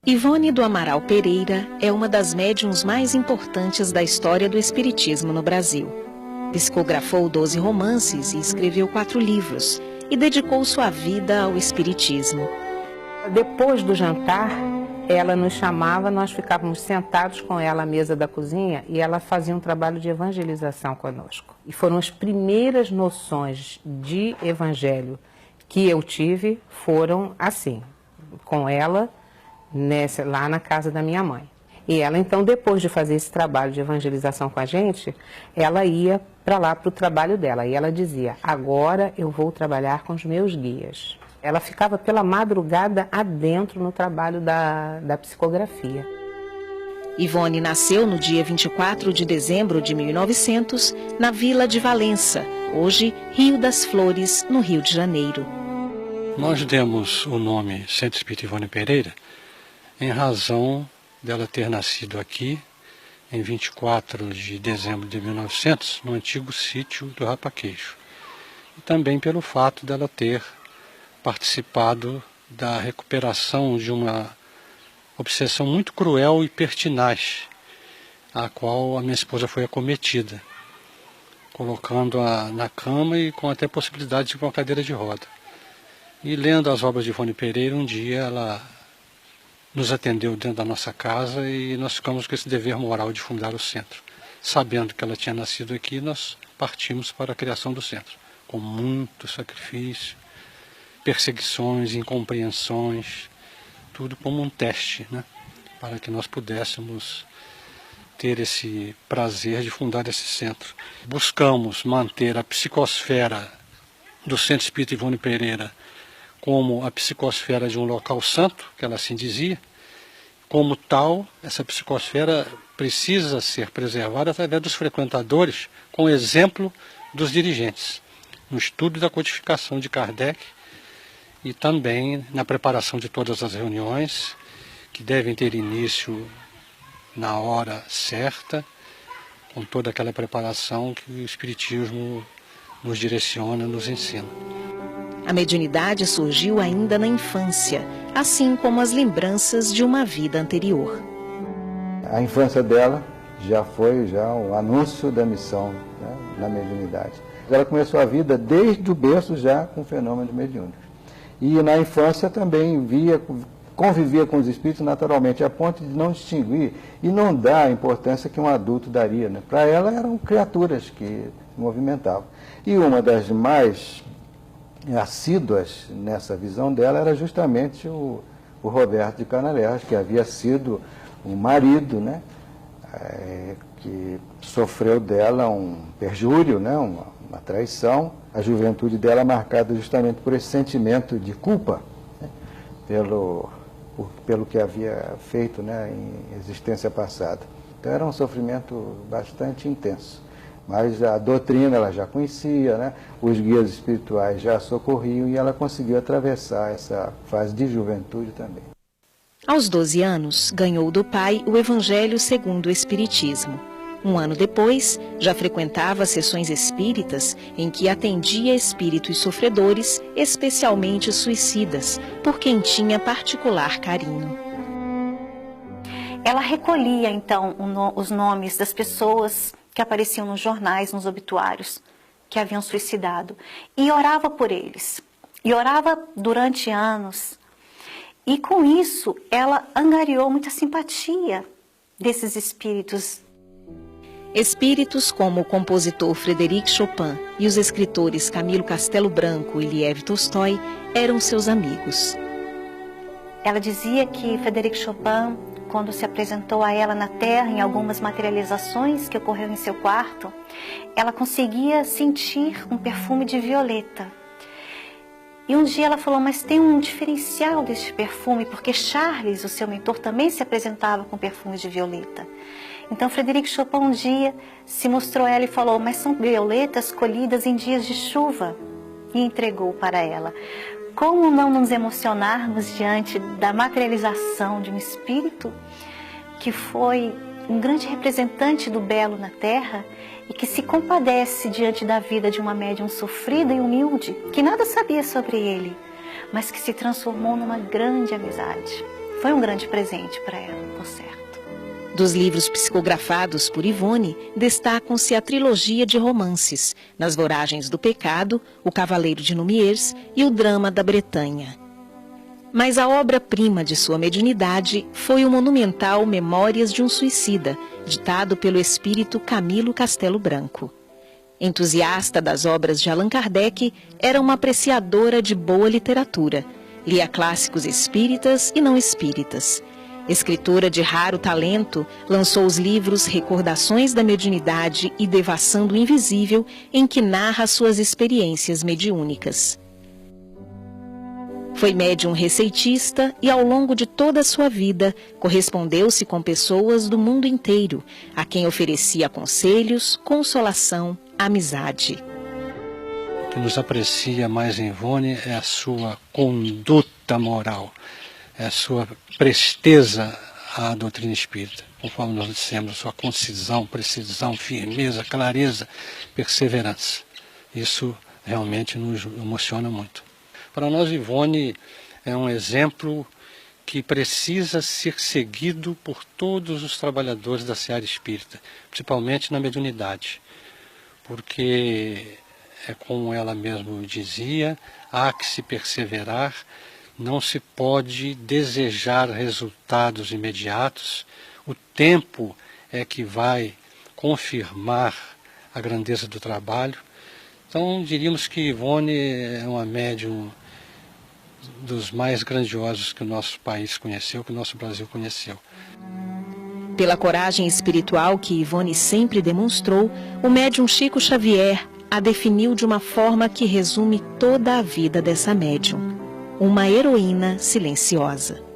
Ivone do Amaral Pereira é uma das médiuns mais importantes da história do espiritismo no Brasil. Psicografou 12 romances e escreveu 4 livros e dedicou sua vida ao espiritismo. Depois do jantar, ela nos chamava, nós ficávamos sentados com ela à mesa da cozinha e ela fazia um trabalho de evangelização conosco. E foram as primeiras noções de evangelho que eu tive, foram assim, com ela, lá na casa da minha mãe. E ela, então, depois de fazer esse trabalho de evangelização com a gente, ela ia para lá, para o trabalho dela. E ela dizia, agora eu vou trabalhar com os meus guias. Ela ficava pela madrugada adentro no trabalho da psicografia. Ivone nasceu no dia 24 de dezembro de 1900, na Vila de Valença, hoje Rio das Flores, no Rio de Janeiro. Nós demos o nome Centro Espírita Ivone Pereira em razão dela ter nascido aqui em 24 de dezembro de 1900, no antigo sítio do Rapaqueixo. E também pelo fato dela ter participado da recuperação de uma obsessão muito cruel e pertinaz, a qual a minha esposa foi acometida, colocando-a na cama e com até possibilidade de ir com uma cadeira de roda. E lendo as obras de Ivone Pereira, um dia ela nos atendeu dentro da nossa casa e nós ficamos com esse dever moral de fundar o centro. Sabendo que ela tinha nascido aqui, nós partimos para a criação do centro, com muito sacrifício, perseguições, incompreensões, tudo como um teste, né? Para que nós pudéssemos ter esse prazer de fundar esse centro. Buscamos manter a psicosfera do Centro Espírita Ivone Pereira como a psicosfera de um local santo, que ela assim dizia. Como tal, essa psicosfera precisa ser preservada através dos frequentadores, com o exemplo dos dirigentes, no estudo da codificação de Kardec e também na preparação de todas as reuniões, que devem ter início na hora certa, com toda aquela preparação que o Espiritismo nos direciona, nos ensina. A mediunidade surgiu ainda na infância, assim como as lembranças de uma vida anterior. A infância dela já foi o anúncio da missão, né, na mediunidade. Ela começou a vida desde o berço já com o fenômeno mediúnico. E na infância também convivia com os espíritos naturalmente, a ponto de não distinguir e não dar a importância que um adulto daria, né? Para ela eram criaturas que se movimentavam. E uma das mais assíduas nessa visão dela era justamente o Roberto de Canalejas, que havia sido um marido, né, que sofreu dela um perjúrio, né, uma traição, a juventude dela marcada justamente por esse sentimento de culpa, né, pelo que havia feito, né, em existência passada. Então era um sofrimento bastante intenso. Mas a doutrina ela já conhecia, né? Os guias espirituais já a socorriam e ela conseguiu atravessar essa fase de juventude também. Aos 12 anos, ganhou do pai o Evangelho segundo o Espiritismo. Um ano depois, já frequentava sessões espíritas em que atendia espíritos sofredores, especialmente suicidas, por quem tinha particular carinho. Ela recolhia, então, os nomes das pessoas que apareciam nos jornais, nos obituários, que haviam suicidado, e orava por eles. E orava durante anos. E com isso, ela angariou muita simpatia desses espíritos. Espíritos como o compositor Frédéric Chopin e os escritores Camilo Castelo Branco e Liev Tolstói eram seus amigos. Ela dizia que Frédéric Chopin, quando se apresentou a ela na Terra, em algumas materializações que ocorreu em seu quarto, ela conseguia sentir um perfume de violeta. E um dia ela falou, mas tem um diferencial deste perfume, porque Charles, o seu mentor, também se apresentava com perfume de violeta. Então Frédéric Chopin um dia se mostrou a ela e falou, mas são violetas colhidas em dias de chuva, e entregou para ela. Como não nos emocionarmos diante da materialização de um espírito que foi um grande representante do belo na Terra e que se compadece diante da vida de uma médium sofrida e humilde, que nada sabia sobre ele, mas que se transformou numa grande amizade. Foi um grande presente para ela, por certo. Dos livros psicografados por Ivone, destacam-se a trilogia de romances, Nas Voragens do Pecado, O Cavaleiro de Numiers e O Drama da Bretanha. Mas a obra-prima de sua mediunidade foi o monumental Memórias de um Suicida, ditado pelo espírito Camilo Castelo Branco. Entusiasta das obras de Allan Kardec, era uma apreciadora de boa literatura, lia clássicos espíritas e não espíritas. Escritora de raro talento, lançou os livros Recordações da Mediunidade e Devassando o Invisível, em que narra suas experiências mediúnicas. Foi médium receitista e, ao longo de toda a sua vida, correspondeu-se com pessoas do mundo inteiro, a quem oferecia conselhos, consolação, amizade. O que nos aprecia mais em Ivone é a sua conduta moral, é a sua presteza à doutrina espírita. Conforme nós dissemos, a sua concisão, precisão, firmeza, clareza, perseverança. Isso realmente nos emociona muito. Para nós, Ivone é um exemplo que precisa ser seguido por todos os trabalhadores da seara espírita, principalmente na mediunidade, porque é como ela mesma dizia, há que se perseverar, não se pode desejar resultados imediatos, o tempo é que vai confirmar a grandeza do trabalho. Então diríamos que Ivone é uma médium dos mais grandiosos que o nosso país conheceu, que o nosso Brasil conheceu. Pela coragem espiritual que Ivone sempre demonstrou, o médium Chico Xavier a definiu de uma forma que resume toda a vida dessa médium: uma heroína silenciosa.